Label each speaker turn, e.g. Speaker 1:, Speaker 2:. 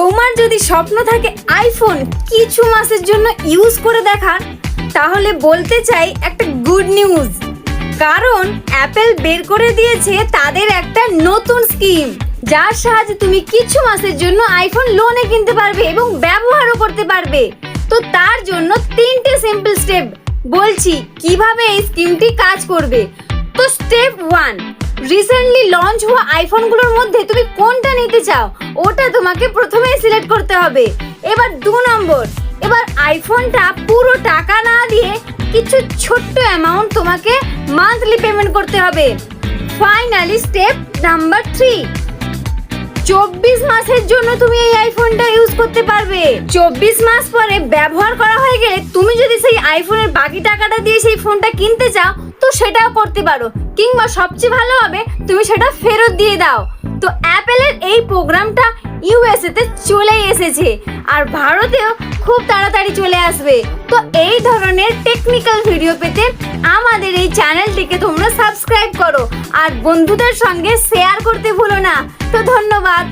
Speaker 1: তোমার যদি স্বপ্ন থাকে আইফোন কিছু মাসের জন্য ইউজ করে দেখার, তাহলে বলতে চাই একটা গুড নিউজ। কারণ অ্যাপেল বের করে দিয়েছে তাদের একটা নতুন স্কিম, যার সাহায্যে তুমি কিছু মাসের জন্য আইফোন লোনে কিনতে পারবে এবং ব্যবহারও করতে পারবে। তো তার জন্য 3টে সিম্পল স্টেপ বলছি কিভাবে এই স্কিমটি কাজ করবে। তো স্টেপ 1, রিসেন্টলি লঞ্চ হওয়া আইফোনগুলোর মধ্যে তুমি কোনটা নিতে চাও ওটা তোমাকে প্রথমেই সিলেক্ট করতে হবে। এবার 2 নম্বর, এবার আইফোনটা পুরো টাকা না দিয়ে কিছু ছোট্ট অ্যামাউন্ট তোমাকে মান্থলি পেমেন্ট করতে হবে। ফাইনালি স্টেপ নাম্বার 3, 24 মাসের জন্য তুমি এই আইফোনটা ইউজ করতে পারবে। 24 মাস পরে ব্যবহার করা হয়ে গেলে তুমি যদি সেই আইফোনের বাকি টাকাটা দিয়ে সেই ফোনটা কিনতে চাও তো সেটাও করতে পারো, কিংবা সবচেয়ে ভালো হবে তুমি সেটা ফেরত দিয়ে দাও। তো অ্যাপেলের এই প্রোগ্রামটা ইউএসএ তে চলে এসেছে আর ভারতেও খুব তাড়াতাড়ি চলে আসবে। তো এই ধরনের টেকনিক্যাল ভিডিও পেতে আমাদের এই চ্যানেলটিকে তোমরা সাবস্ক্রাইব করো আর বন্ধুদের সঙ্গে শেয়ার করতে ভুলো না। তো ধন্যবাদ।